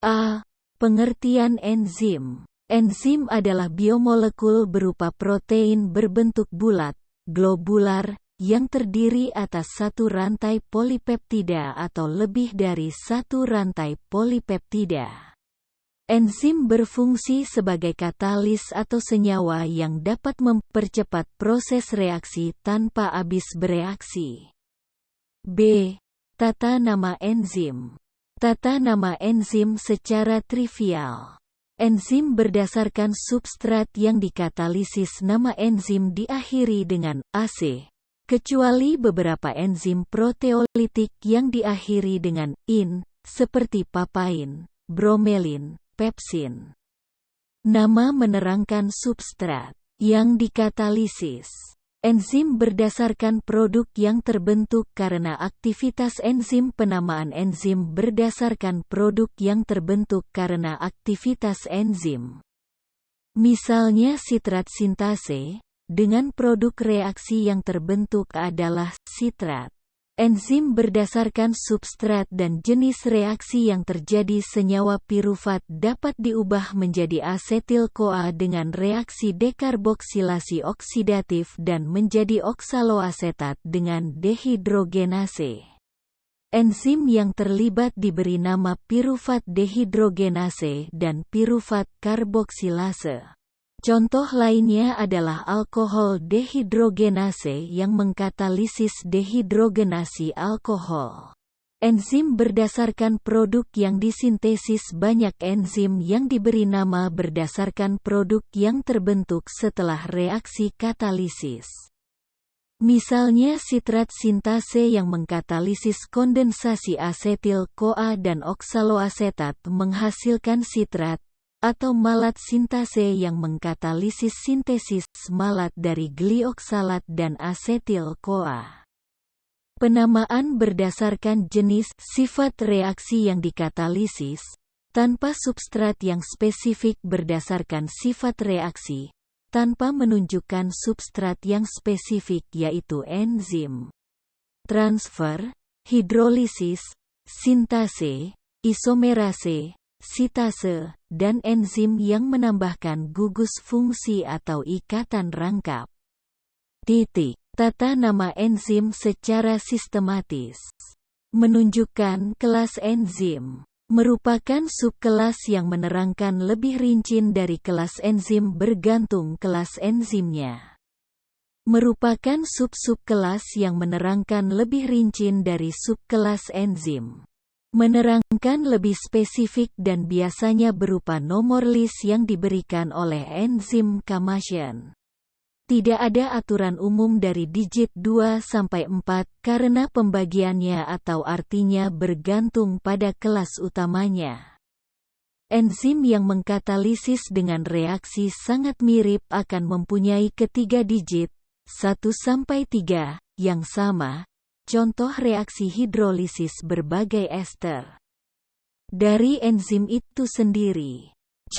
A. Pengertian enzim. Enzim adalah biomolekul berupa protein berbentuk bulat, globular, yang terdiri atas satu rantai polipeptida atau lebih dari satu rantai polipeptida. Enzim berfungsi sebagai katalis atau senyawa yang dapat mempercepat proses reaksi tanpa habis bereaksi. B. Tata nama enzim. Tata nama enzim secara trivial. Enzim berdasarkan substrat yang dikatalisis. Nama enzim diakhiri dengan AC, kecuali beberapa enzim proteolitik yang diakhiri dengan -in, seperti papain, bromelin, pepsin. Nama menerangkan substrat yang dikatalisis. Enzim berdasarkan produk yang terbentuk karena aktivitas enzim. Penamaan enzim berdasarkan produk yang terbentuk karena aktivitas enzim. Misalnya sitrat sintase, dengan produk reaksi yang terbentuk adalah sitrat. Enzim berdasarkan substrat dan jenis reaksi yang terjadi. Senyawa pirufat dapat diubah menjadi asetil-CoA dengan reaksi dekarboksilasi oksidatif dan menjadi oksaloasetat dengan dehidrogenase. Enzim yang terlibat diberi nama pirufat dehidrogenase dan pirufat karboksilase. Contoh lainnya adalah alkohol dehidrogenase yang mengkatalisis dehidrogenasi alkohol. Enzim berdasarkan produk yang disintesis. Banyak enzim yang diberi nama berdasarkan produk yang terbentuk setelah reaksi katalisis. Misalnya sitrat sintase yang mengkatalisis kondensasi asetil-CoA dan oksaloasetat menghasilkan sitrat, atau malat sintase yang mengkatalisis sintesis malat dari glioksalat dan asetil-CoA. Penamaan berdasarkan jenis sifat reaksi yang dikatalisis, tanpa substrat yang spesifik berdasarkan sifat reaksi, tanpa menunjukkan substrat yang spesifik yaitu enzim. Transfer, hidrolisis, sintase, isomerase, sitase, dan enzim yang menambahkan gugus fungsi atau ikatan rangkap. Tata nama enzim secara sistematis. Menunjukkan kelas enzim. Merupakan subkelas yang menerangkan lebih rinci dari kelas enzim bergantung kelas enzimnya. Merupakan sub-subkelas yang menerangkan lebih rinci dari subkelas enzim. Menerangkan lebih spesifik dan biasanya berupa nomor list yang diberikan oleh enzim Camasian. Tidak ada aturan umum dari digit 2 sampai 4 karena pembagiannya atau artinya bergantung pada kelas utamanya. Enzim yang mengkatalisis dengan reaksi sangat mirip akan mempunyai ketiga digit, 1 sampai 3, yang sama. Contoh reaksi hidrolisis berbagai ester. Dari enzim itu sendiri. C.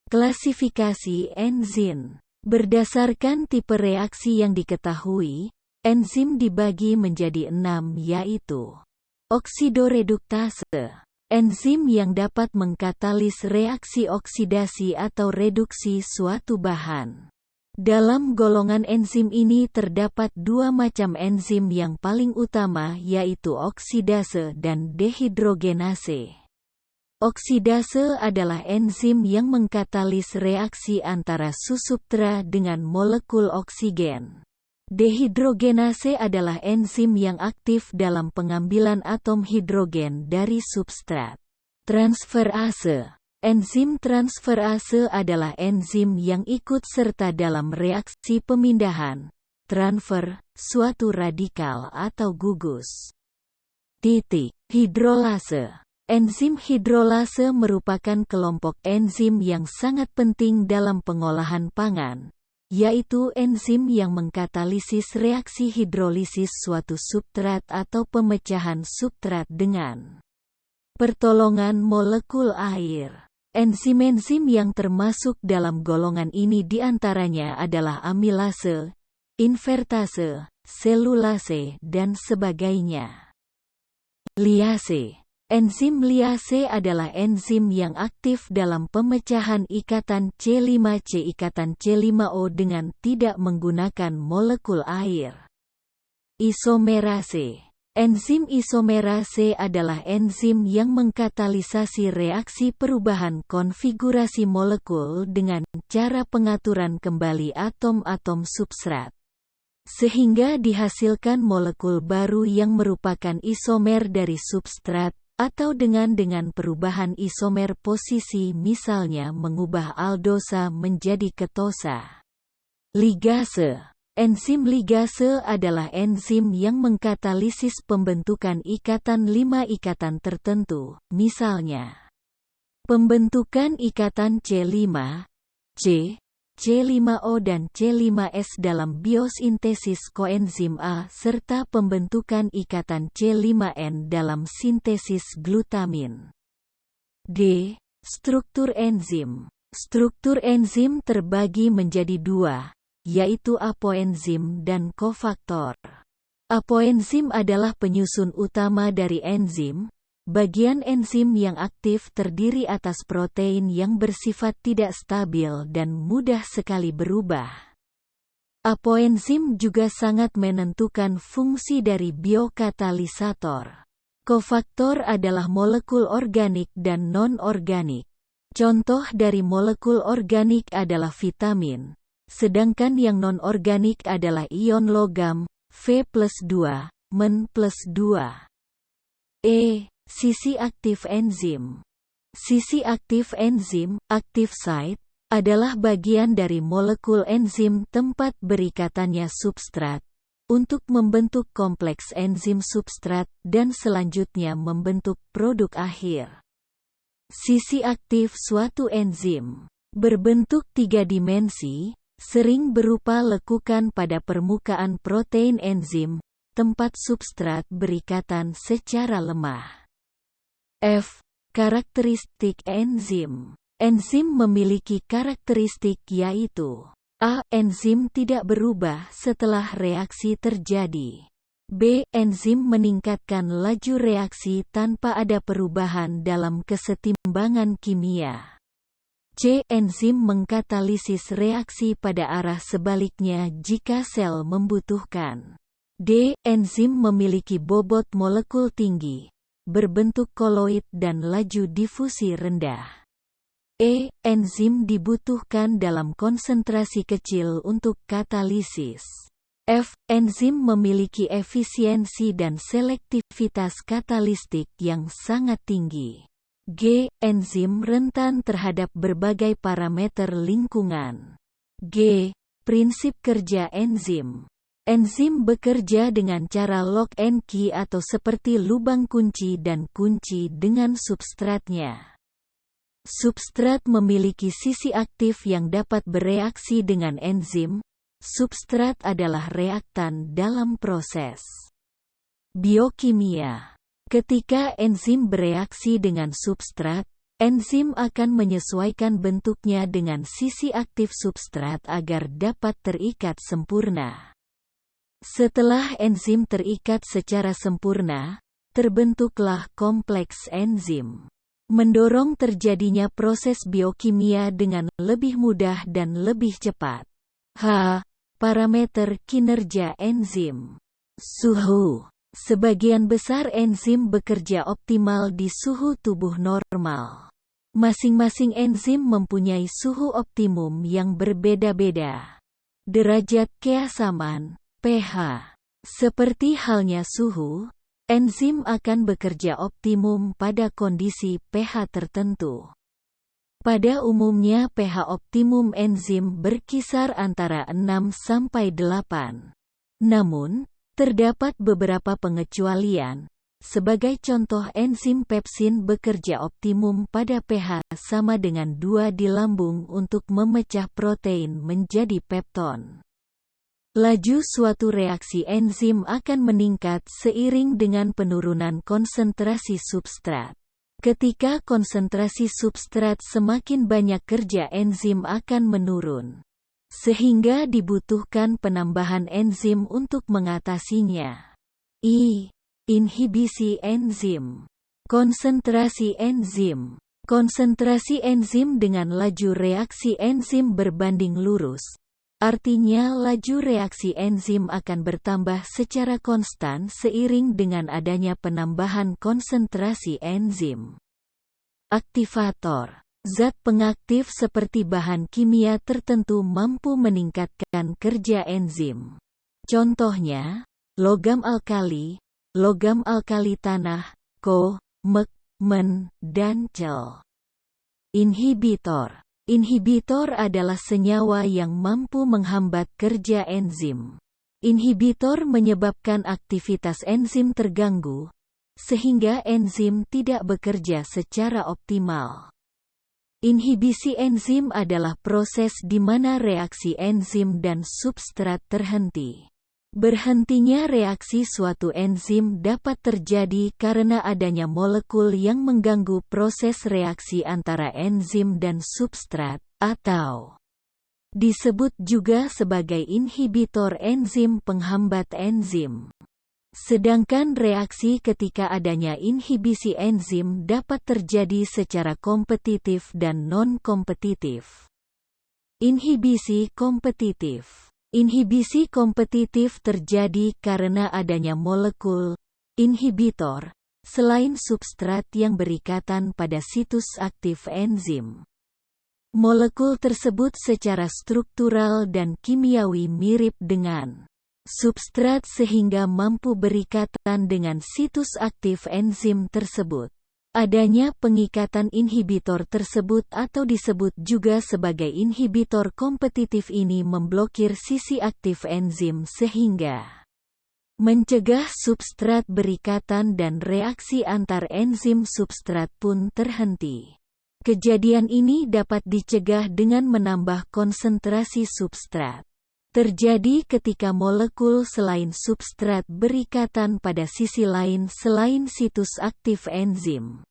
Klasifikasi enzim. Berdasarkan tipe reaksi yang diketahui, enzim dibagi menjadi 6 yaitu oksidoreduktase. Enzim yang dapat mengkatalis reaksi oksidasi atau reduksi suatu bahan. Dalam golongan enzim ini terdapat dua macam enzim yang paling utama yaitu oksidase dan dehidrogenase. Oksidase adalah enzim yang mengkatalis reaksi antara substrat dengan molekul oksigen. Dehidrogenase adalah enzim yang aktif dalam pengambilan atom hidrogen dari substrat. Transferase. Enzim transferase adalah enzim yang ikut serta dalam reaksi pemindahan, transfer, suatu radikal atau gugus. Hidrolase. Enzim hidrolase merupakan kelompok enzim yang sangat penting dalam pengolahan pangan, yaitu enzim yang mengkatalisis reaksi hidrolisis suatu substrat atau pemecahan substrat dengan pertolongan molekul air. Enzim-enzim yang termasuk dalam golongan ini diantaranya adalah amilase, invertase, selulase, dan sebagainya. Liase. Enzim liase adalah enzim yang aktif dalam pemecahan ikatan C5C ikatan C5O dengan tidak menggunakan molekul air. Isomerase. Enzim isomerase adalah enzim yang mengkatalisasi reaksi perubahan konfigurasi molekul dengan cara pengaturan kembali atom-atom substrat, sehingga dihasilkan molekul baru yang merupakan isomer dari substrat, atau dengan perubahan isomer posisi misalnya mengubah aldosa menjadi ketosa. Ligase. Enzim ligase adalah enzim yang mengkatalisis pembentukan ikatan 5 ikatan tertentu, misalnya pembentukan ikatan C5, C, C5O dan C5S dalam biosintesis koenzim A serta pembentukan ikatan C5N dalam sintesis glutamin. D. Struktur enzim. Struktur enzim terbagi menjadi dua, yaitu apoenzim dan kofaktor. Apoenzim adalah penyusun utama dari enzim. Bagian enzim yang aktif terdiri atas protein yang bersifat tidak stabil dan mudah sekali berubah. Apoenzim juga sangat menentukan fungsi dari biokatalisator. Kofaktor adalah molekul organik dan non-organik. Contoh dari molekul organik adalah vitamin, sedangkan yang non-organik adalah ion logam, V+2, Men+2. Sisi aktif enzim. Sisi aktif enzim, active site, adalah bagian dari molekul enzim tempat berikatannya substrat, untuk membentuk kompleks enzim substrat, dan selanjutnya membentuk produk akhir. Sisi aktif suatu enzim berbentuk 3 dimensi, sering berupa lekukan pada permukaan protein enzim, tempat substrat berikatan secara lemah. Karakteristik enzim. Enzim memiliki karakteristik yaitu A. Enzim tidak berubah setelah reaksi terjadi. B. Enzim meningkatkan laju reaksi tanpa ada perubahan dalam kesetimbangan kimia. C. Enzim mengkatalisis reaksi pada arah sebaliknya jika sel membutuhkan. D. Enzim memiliki bobot molekul tinggi, berbentuk koloid dan laju difusi rendah. Enzim dibutuhkan dalam konsentrasi kecil untuk katalisis. Enzim memiliki efisiensi dan selektivitas katalistik yang sangat tinggi. G. Enzim rentan terhadap berbagai parameter lingkungan. G. Prinsip kerja enzim. Enzim bekerja dengan cara lock and key atau seperti lubang kunci dan kunci dengan substratnya. Substrat memiliki sisi aktif yang dapat bereaksi dengan enzim. Substrat adalah reaktan dalam proses biokimia. Ketika enzim bereaksi dengan substrat, enzim akan menyesuaikan bentuknya dengan sisi aktif substrat agar dapat terikat sempurna. Setelah enzim terikat secara sempurna, terbentuklah kompleks enzim, mendorong terjadinya proses biokimia dengan lebih mudah dan lebih cepat. Parameter kinerja enzim. Suhu. Sebagian besar enzim bekerja optimal di suhu tubuh normal. Masing-masing enzim mempunyai suhu optimum yang berbeda-beda. Derajat keasaman, pH. Seperti halnya suhu, enzim akan bekerja optimum pada kondisi pH tertentu. Pada umumnya pH optimum enzim berkisar antara 6 sampai 8. Namun, terdapat beberapa pengecualian. Sebagai contoh, enzim pepsin bekerja optimum pada pH sama dengan 2 di lambung untuk memecah protein menjadi pepton. Laju suatu reaksi enzim akan meningkat seiring dengan penurunan konsentrasi substrat. Ketika konsentrasi substrat semakin banyak, kerja enzim akan menurun, sehingga dibutuhkan penambahan enzim untuk mengatasinya. Inhibisi enzim. Konsentrasi enzim. Konsentrasi enzim dengan laju reaksi enzim berbanding lurus. Artinya laju reaksi enzim akan bertambah secara konstan seiring dengan adanya penambahan konsentrasi enzim. Aktivator. Zat pengaktif seperti bahan kimia tertentu mampu meningkatkan kerja enzim. Contohnya, logam alkali tanah, mek, men, dan cel. Inhibitor. Inhibitor adalah senyawa yang mampu menghambat kerja enzim. Inhibitor menyebabkan aktivitas enzim terganggu, sehingga enzim tidak bekerja secara optimal. Inhibisi enzim adalah proses di mana reaksi enzim dan substrat terhenti. Berhentinya reaksi suatu enzim dapat terjadi karena adanya molekul yang mengganggu proses reaksi antara enzim dan substrat, atau disebut juga sebagai inhibitor enzim penghambat enzim. Sedangkan reaksi ketika adanya inhibisi enzim dapat terjadi secara kompetitif dan non-kompetitif. Inhibisi kompetitif. Inhibisi kompetitif terjadi karena adanya molekul inhibitor selain substrat yang berikatan pada situs aktif enzim. Molekul tersebut secara struktural dan kimiawi mirip dengan substrat sehingga mampu berikatan dengan situs aktif enzim tersebut. Adanya pengikatan inhibitor tersebut atau disebut juga sebagai inhibitor kompetitif ini memblokir sisi aktif enzim sehingga mencegah substrat berikatan dan reaksi antar enzim substrat pun terhenti. Kejadian ini dapat dicegah dengan menambah konsentrasi substrat. Terjadi ketika molekul selain substrat berikatan pada sisi lain selain situs aktif enzim.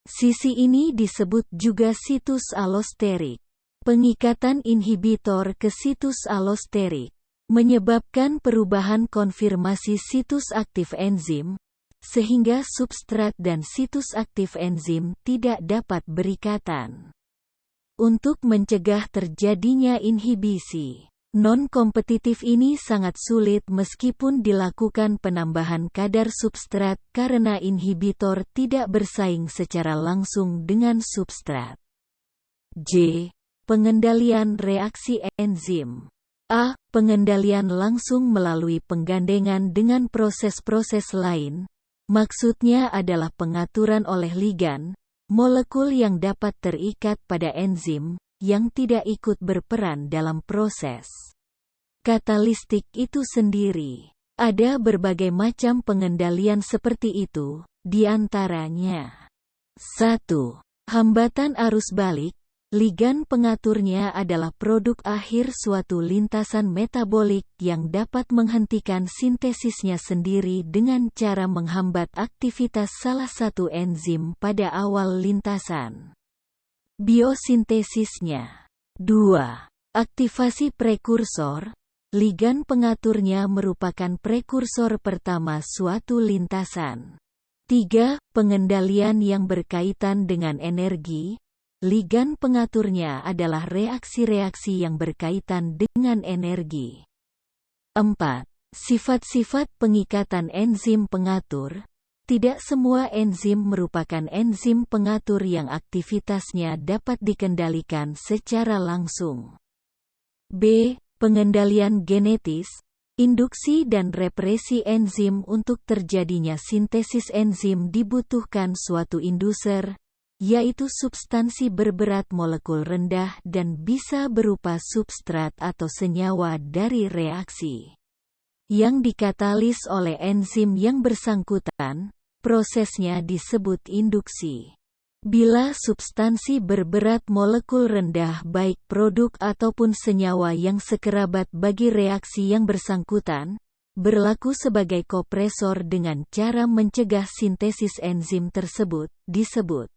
Sisi ini disebut juga situs allosterik. Pengikatan inhibitor ke situs allosterik menyebabkan perubahan konfirmasi situs aktif enzim, sehingga substrat dan situs aktif enzim tidak dapat berikatan. Untuk mencegah terjadinya inhibisi non-kompetitif ini sangat sulit meskipun dilakukan penambahan kadar substrat karena inhibitor tidak bersaing secara langsung dengan substrat. J. Pengendalian reaksi enzim. A. Pengendalian langsung melalui penggandengan dengan proses-proses lain. Maksudnya adalah pengaturan oleh ligan, molekul yang dapat terikat pada enzim, yang tidak ikut berperan dalam proses katalistik itu sendiri. Ada berbagai macam pengendalian seperti itu, di antaranya 1. Hambatan arus balik. Ligan pengaturnya adalah produk akhir suatu lintasan metabolik yang dapat menghentikan sintesisnya sendiri dengan cara menghambat aktivitas salah satu enzim pada awal lintasan biosintesisnya. 2. Aktivasi prekursor. Ligan pengaturnya merupakan prekursor pertama suatu lintasan. 3. Pengendalian yang berkaitan dengan energi. Ligan pengaturnya adalah reaksi-reaksi yang berkaitan dengan energi. 4. Sifat-sifat pengikatan enzim pengatur. Tidak semua enzim merupakan enzim pengatur yang aktivitasnya dapat dikendalikan secara langsung. B. Pengendalian genetis. Induksi dan represi enzim. Untuk terjadinya sintesis enzim dibutuhkan suatu induser, yaitu substansi berberat molekul rendah dan bisa berupa substrat atau senyawa dari reaksi yang dikatalis oleh enzim yang bersangkutan. Prosesnya disebut induksi. Bila substansi berberat molekul rendah baik produk ataupun senyawa yang sekerabat bagi reaksi yang bersangkutan, berlaku sebagai kompresor dengan cara mencegah sintesis enzim tersebut, disebut